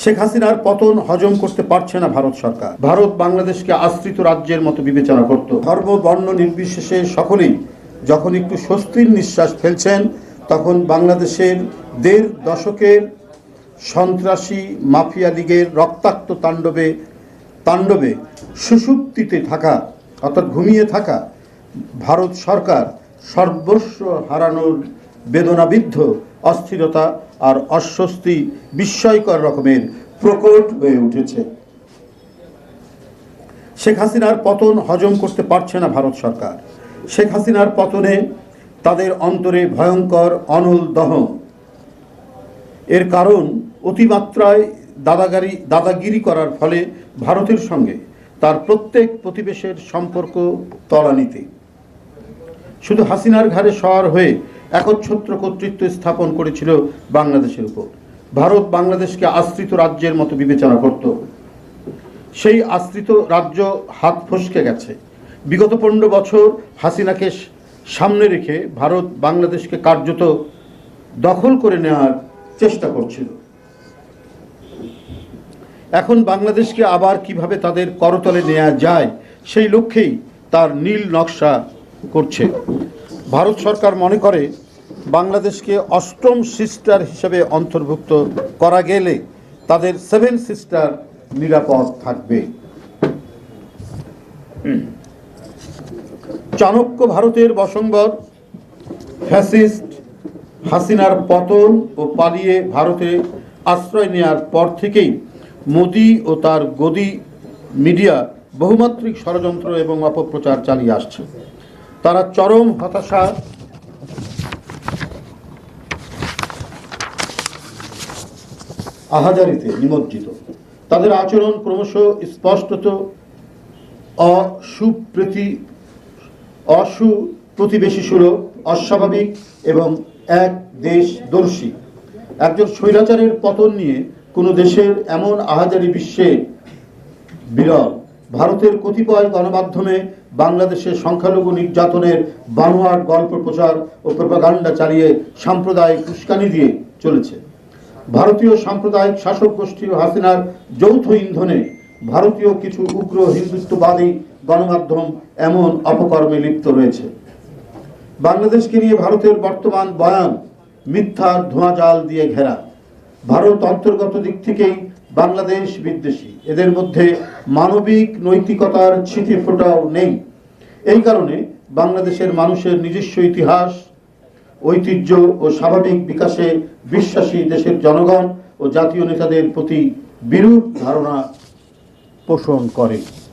শেখ হাসিনার পতন হজম করতে পারছে না ভারত সরকার। ভারত বাংলাদেশকে আশ্রিত রাজ্যের মতো বিবেচনা করত। ধর্ম বর্ণ নির্বিশেষে সকলেই যখন একটু স্বস্তির নিঃশ্বাস ফেলছেন, তখন বাংলাদেশের ১.৫ দশকের সন্ত্রাসী মাফিয়া লীগের রক্তাক্ত তাণ্ডবে সুষুপ্তিতে থাকা অর্থাৎ ঘুমিয়ে থাকা ভারত সরকার সর্বস্ব হারানোর বেদনাবিদ্ধ অস্থিরতা আর অস্বস্তি বিস্ময়কর রকমের প্রকট হয়ে উঠেছে। শেখ হাসিনার পতন হজম করতে পারছে না ভারত সরকার। শেখ হাসিনার পতনে তাদের অন্তরে ভয়ঙ্কর অনল দহন। এর কারণ অতিমাত্রায় দাদাগিরি করার ফলে ভারতের সঙ্গে তার প্রত্যেক প্রতিবেশের সম্পর্ক তলানিতে। শুধু হাসিনার ঘাড়ে সওয়ার হয়ে একচ্ছত্র কর্তৃত্ব স্থাপন করেছিল বাংলাদেশের উপর। ভারত বাংলাদেশকে আশ্রিত রাজ্যের মতো বিবেচনা করত। সেই আশ্রিত রাজ্য হাত ফসকে গেছে। বিগত ১৫ বছর হাসিনাকে সামনে রেখে ভারত বাংলাদেশকে কার্যত দখল করে নেওয়ার চেষ্টা করছিল। এখন বাংলাদেশকে আবার কিভাবে তাদের করতলে নেওয়া যায় সেই লক্ষ্যেই তার নীল নকশা করছে। ভারত সরকার মনে করে বাংলাদেশকে ৮ম সিস্টার হিসেবে অন্তর্ভুক্ত করা গেলে তাদের 7 সিস্টার নিরাপদ থাকবে। চাণক্য ভারতের বশংবর ফ্যাসিস্ট হাসিনার পতন ও পালিয়ে ভারতে আশ্রয় নেওয়ার পর থেকেই মোদি ও তার গদি মিডিয়া বহুমাত্রিক ষড়যন্ত্র এবং অপপ্রচার চালিয়ে আসছে। তারা চরম হতাশা আহাজারিতে নিমজ্জিত। তাদের আচরণ ক্রমশ স্পষ্টত অসুপ্রতিবেশীসুলভ, অস্বাভাবিক এবং এক দেশদর্শী। একজন স্বৈরাচারের পতন নিয়ে কোনো দেশের এমন আহাজারি বিশ্বে বিরল। ভারতের কতিপয় গণমাধ্যমে বাংলাদেশের সংখ্যালঘু নির্যাতনের বানোয়াট গল্প প্রচার ও প্রোপাগান্ডা চালিয়ে সাম্প্রদায়িক উস্কানি দিয়ে চলেছে। ভারতীয় সাম্প্রদায়িক শাসক গোষ্ঠী ও হাসিনার যৌথ ইন্ধনে ভারতীয় কিছু উগ্র হিন্দুত্ববাদী গণমাধ্যম এমন অপকর্মে লিপ্ত রয়েছে। বাংলাদেশকে নিয়ে ভারতের বর্তমান বয়ান মিথ্যার ধোঁয়াজাল দিয়ে ঘেরা। ভারত অন্তর্গত দিক থেকেই বাংলাদেশ বিদ্বেষী। এদের মধ্যে মানবিক নৈতিকতার ছিটে ফোঁটাও নেই। এই কারণে বাংলাদেশের মানুষের নিজস্ব ইতিহাস, ঐতিহ্য ও স্বাভাবিক বিকাশে বিশ্বাসী দেশের জনগণ ও জাতীয় নেতাদের প্রতি বিরূপ ধারণা পোষণ করে।